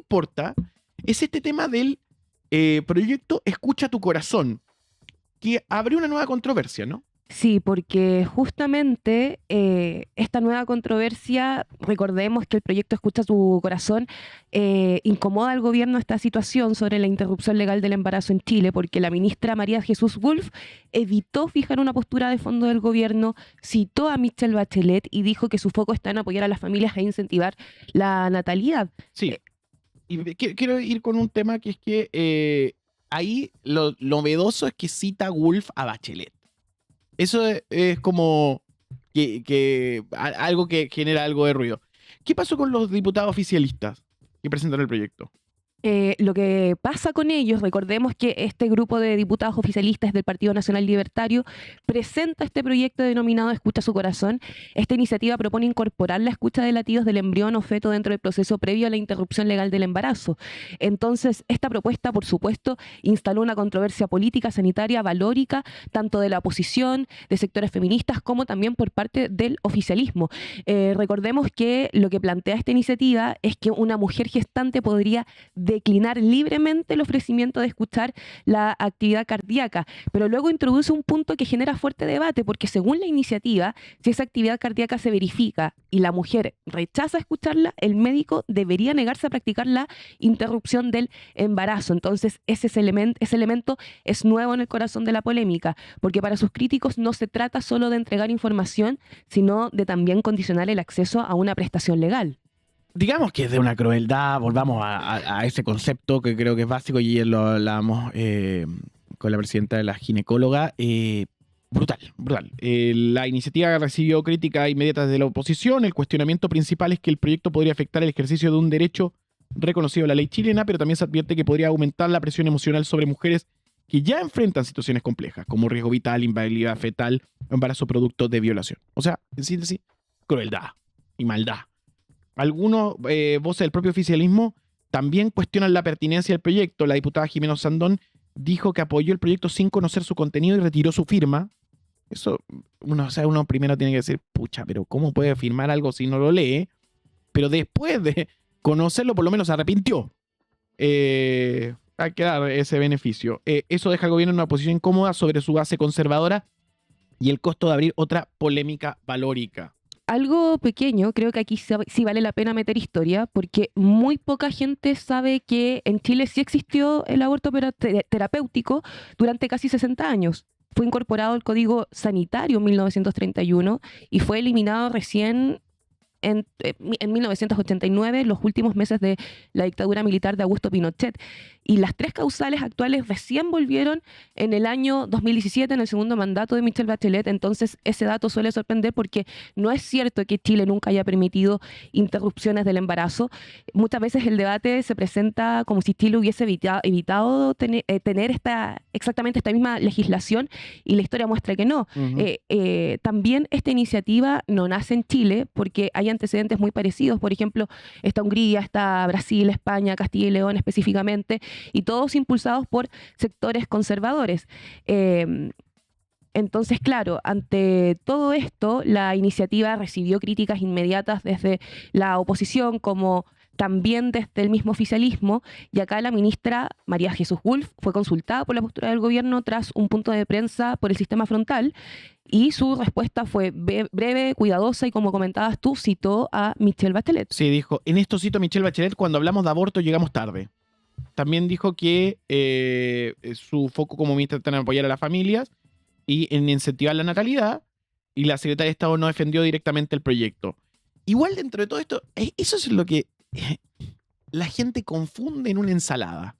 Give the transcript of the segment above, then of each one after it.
importa es este tema del proyecto Escucha tu Corazón, que abrió una nueva controversia, ¿no? Sí, porque justamente esta nueva controversia, recordemos que el proyecto Escucha tu Corazón incomoda al gobierno esta situación sobre la interrupción legal del embarazo en Chile, porque la ministra María Jesús Wolf evitó fijar una postura de fondo del gobierno, citó a Michelle Bachelet y dijo que su foco está en apoyar a las familias e incentivar la natalidad. Sí, y quiero ir con un tema que es que ahí lo novedoso es que cita Wolf a Bachelet. Eso es como algo que genera algo de ruido. ¿Qué pasó con los diputados oficialistas que presentaron el proyecto? Lo que pasa con ellos, recordemos que este grupo de diputados oficialistas del Partido Nacional Libertario presenta este proyecto denominado Escucha su Corazón. Esta iniciativa propone incorporar la escucha de latidos del embrión o feto dentro del proceso previo a la interrupción legal del embarazo. Entonces, esta propuesta, por supuesto, instaló una controversia política, sanitaria, valórica, tanto de la oposición, de sectores feministas, como también por parte del oficialismo. Recordemos que lo que plantea esta iniciativa es que una mujer gestante podría declinar libremente el ofrecimiento de escuchar la actividad cardíaca, pero luego introduce un punto que genera fuerte debate, porque según la iniciativa, si esa actividad cardíaca se verifica y la mujer rechaza escucharla, el médico debería negarse a practicar la interrupción del embarazo. Entonces, ese elemento es nuevo en el corazón de la polémica, porque para sus críticos no se trata solo de entregar información, sino de también condicionar el acceso a una prestación legal. Digamos que es de una crueldad, volvamos a ese concepto que creo que es básico y ayer lo hablábamos con la presidenta de la ginecóloga. Brutal, brutal. La iniciativa recibió crítica inmediata desde la oposición. El cuestionamiento principal es que el proyecto podría afectar el ejercicio de un derecho reconocido en la ley chilena, pero también se advierte que podría aumentar la presión emocional sobre mujeres que ya enfrentan situaciones complejas, como riesgo vital, invalidez fetal o embarazo producto de violación. O sea, en síntesis, crueldad y maldad. Algunos voces del propio oficialismo también cuestionan la pertinencia del proyecto. La diputada Jimena Sandón dijo que apoyó el proyecto sin conocer su contenido y retiró su firma. Eso, uno primero tiene que decir, pucha, pero ¿cómo puede firmar algo si no lo lee? Pero después de conocerlo, por lo menos se arrepintió. Hay que dar ese beneficio. Eso deja al gobierno en una posición incómoda sobre su base conservadora y el costo de abrir otra polémica valórica. Algo pequeño, creo que aquí sí vale la pena meter historia, porque muy poca gente sabe que en Chile sí existió el aborto terapéutico durante casi 60 años. Fue incorporado al Código Sanitario en 1931 y fue eliminado recién en 1989, los últimos meses de la dictadura militar de Augusto Pinochet. Y las tres causales actuales recién volvieron en el año 2017, en el segundo mandato de Michelle Bachelet. Entonces, ese dato suele sorprender porque no es cierto que Chile nunca haya permitido interrupciones del embarazo. Muchas veces el debate se presenta como si Chile hubiese evitado tener exactamente esta misma legislación, y la historia muestra que no. También esta iniciativa no nace en Chile porque hay antecedentes muy parecidos. Por ejemplo, está Hungría, está Brasil, España, Castilla y León específicamente, y todos impulsados por sectores conservadores. Entonces, claro, ante todo esto, la iniciativa recibió críticas inmediatas desde la oposición, como también desde el mismo oficialismo, y acá la ministra María Jesús Wolf fue consultada por la postura del gobierno tras un punto de prensa por el sistema frontal, y su respuesta fue breve, cuidadosa, y como comentabas tú, citó a Michelle Bachelet. Sí, dijo, en esto cito a Michelle Bachelet, cuando hablamos de aborto llegamos tarde. También dijo que su foco como ministra está en apoyar a las familias y en incentivar la natalidad, y la secretaria de Estado no defendió directamente el proyecto. Igual dentro de todo esto, eso es lo que la gente confunde en una ensalada.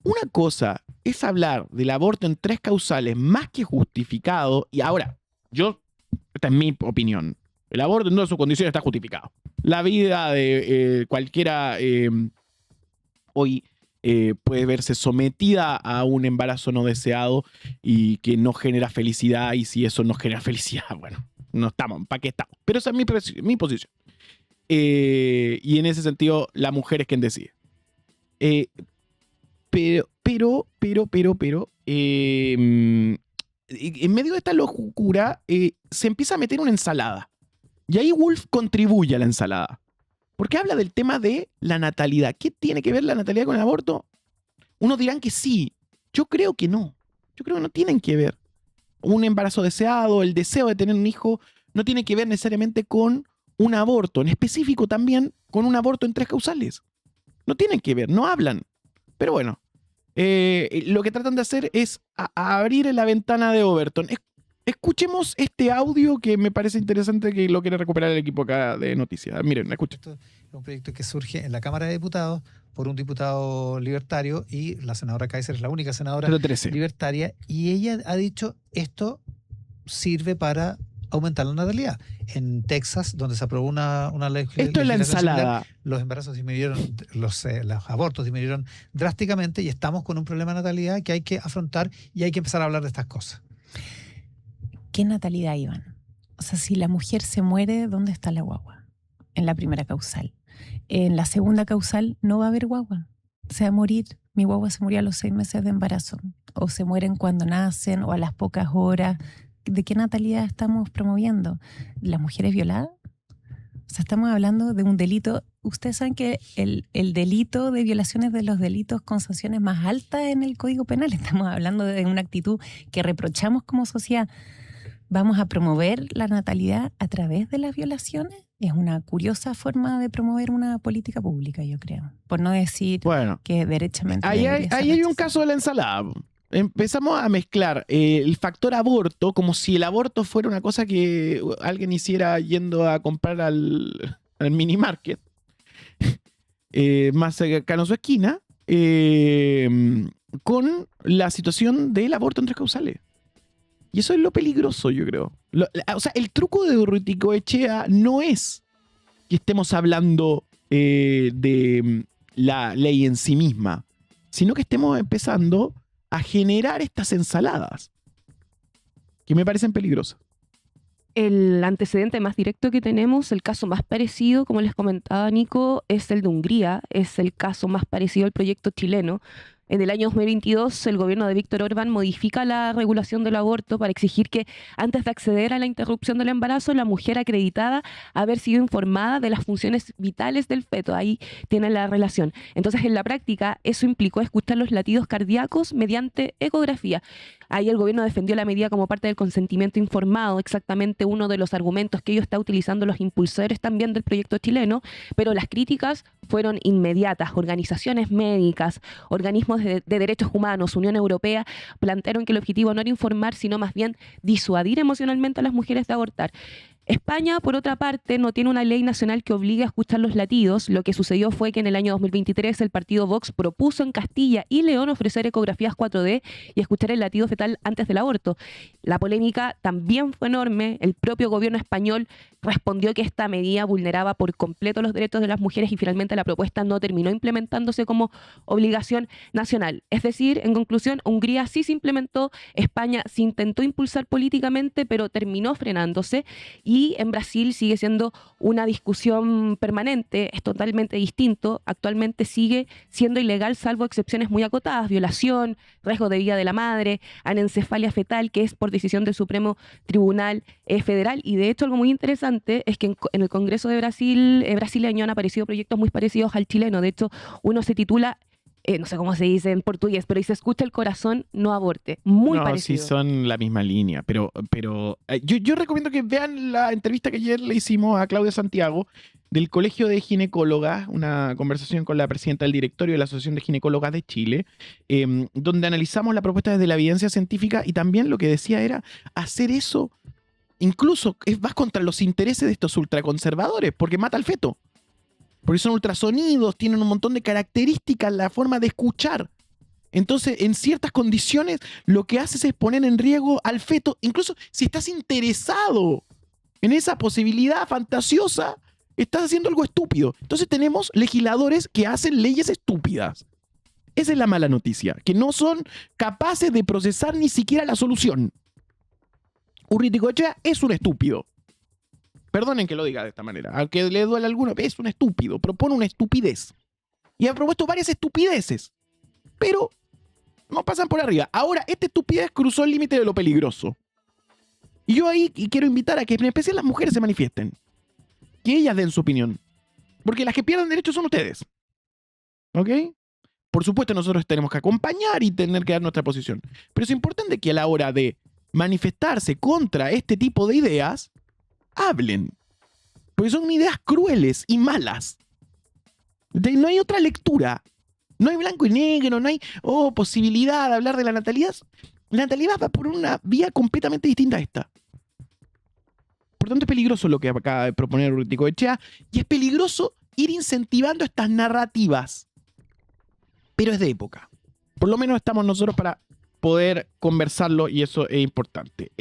Una cosa es hablar del aborto en tres causales más que justificado, y ahora, esta es mi opinión, el aborto en todas sus condiciones está justificado. La vida de cualquiera hoy puede verse sometida a un embarazo no deseado y que no genera felicidad, y si eso no genera felicidad, bueno, no estamos, ¿para qué estamos? Pero esa es mi posición. Y en ese sentido, la mujer es quien decide. Pero, en medio de esta locura, se empieza a meter una ensalada. Y ahí Wolf contribuye a la ensalada. Porque habla del tema de la natalidad. ¿Qué tiene que ver la natalidad con el aborto? Unos dirán que sí. Yo creo que no. Yo creo que no tienen que ver. Un embarazo deseado, el deseo de tener un hijo, no tiene que ver necesariamente con un aborto. En específico también con un aborto en 3 causales. No tienen que ver, no hablan. Pero bueno, lo que tratan de hacer es abrir la ventana de Overton. Escuchemos este audio que me parece interesante, que lo quiere recuperar el equipo acá de noticias. Miren, escuchen. Esto es un proyecto que surge en la Cámara de Diputados por un diputado libertario, y la senadora Kaiser es la única senadora libertaria, y ella ha dicho esto sirve para aumentar la natalidad. En Texas, donde se aprobó una ley, esto es la ensalada. Similar, los embarazos disminuyeron, los abortos disminuyeron drásticamente, y estamos con un problema de natalidad que hay que afrontar, y hay que empezar a hablar de estas cosas. ¿Qué natalidad, Iván? O sea, si la mujer se muere, ¿dónde está la guagua? En la primera causal. En la segunda causal no va a haber guagua. Se va a morir. Mi guagua se murió a los 6 meses de embarazo. O se mueren cuando nacen o a las pocas horas. ¿De qué natalidad estamos promoviendo? ¿Las mujeres violadas? O sea, estamos hablando de un delito. Ustedes saben que el delito de violación es de los delitos con sanciones más altas en el Código Penal. Estamos hablando de una actitud que reprochamos como sociedad. ¿Vamos a promover la natalidad a través de las violaciones? Es una curiosa forma de promover una política pública, yo creo. Por no decir que derechamente... Ahí hay un caso de la ensalada. Empezamos a mezclar el factor aborto como si el aborto fuera una cosa que alguien hiciera yendo a comprar al mini market más cercano a su esquina, con la situación del aborto en 3 causales. Y eso es lo peligroso, yo creo. O sea, el truco de Urruticoechea no es que estemos hablando de la ley en sí misma, sino que estemos empezando a generar estas ensaladas que me parecen peligrosas. El antecedente más directo que tenemos, el caso más parecido, como les comentaba Nico, es el de Hungría. Es el caso más parecido al proyecto chileno. En el año 2022, el gobierno de Víctor Orbán modifica la regulación del aborto para exigir que antes de acceder a la interrupción del embarazo, la mujer acreditada haber sido informada de las funciones vitales del feto. Ahí tiene la relación. Entonces, en la práctica, eso implicó escuchar los latidos cardíacos mediante ecografía. Ahí el gobierno defendió la medida como parte del consentimiento informado, exactamente uno de los argumentos que ellos están utilizando los impulsores también del proyecto chileno, pero las críticas fueron inmediatas. Organizaciones médicas, organismos de derechos humanos, Unión Europea, plantearon que el objetivo no era informar, sino más bien disuadir emocionalmente a las mujeres de abortar. España, por otra parte, no tiene una ley nacional que obligue a escuchar los latidos. Lo que sucedió fue que en el año 2023 el partido Vox propuso en Castilla y León ofrecer ecografías 4D y escuchar el latido fetal antes del aborto. La polémica también fue enorme. El propio gobierno español respondió que esta medida vulneraba por completo los derechos de las mujeres y finalmente la propuesta no terminó implementándose como obligación nacional. Es decir, en conclusión, Hungría sí se implementó, España se intentó impulsar políticamente, pero terminó frenándose. Y en Brasil sigue siendo una discusión permanente, es totalmente distinto. Actualmente sigue siendo ilegal salvo excepciones muy acotadas: violación, riesgo de vida de la madre, anencefalia fetal, que es por decisión del Supremo Tribunal Federal. Y de hecho algo muy interesante es que en el Congreso de Brasil brasileño han aparecido proyectos muy parecidos al chileno. De hecho, uno se titula... no sé cómo se dice en portugués, pero dice "escucha el corazón, no aborte". Muy parecido. Sí, son la misma línea, pero yo recomiendo que vean la entrevista que ayer le hicimos a Claudia Santiago del Colegio de Ginecólogas, una conversación con la presidenta del directorio de la Asociación de Ginecólogas de Chile, donde analizamos la propuesta desde la evidencia científica, y también lo que decía era hacer eso, incluso vas contra los intereses de estos ultraconservadores, porque mata al feto. Porque son ultrasonidos, tienen un montón de características, la forma de escuchar. Entonces, en ciertas condiciones, lo que haces es poner en riesgo al feto. Incluso si estás interesado en esa posibilidad fantasiosa, estás haciendo algo estúpido. Entonces tenemos legisladores que hacen leyes estúpidas. Esa es la mala noticia, que no son capaces de procesar ni siquiera la solución. Urruticoechea es un estúpido. Perdonen que lo diga de esta manera, aunque le duele a alguno, es un estúpido, propone una estupidez. Y ha propuesto varias estupideces, pero no pasan por arriba. Ahora, esta estupidez cruzó el límite de lo peligroso. Y yo ahí quiero invitar a que en especial las mujeres se manifiesten. Que ellas den su opinión. Porque las que pierden derechos son ustedes. ¿Ok? Por supuesto, nosotros tenemos que acompañar y tener que dar nuestra posición. Pero es importante que a la hora de manifestarse contra este tipo de ideas, hablen. Porque son ideas crueles y malas. No hay otra lectura. No hay blanco y negro, no hay posibilidad de hablar de la natalidad. La natalidad va por una vía completamente distinta a esta. Por tanto, es peligroso lo que acaba de proponer Urruticoechea y es peligroso ir incentivando estas narrativas. Pero es de época. Por lo menos estamos nosotros para poder conversarlo y eso es importante.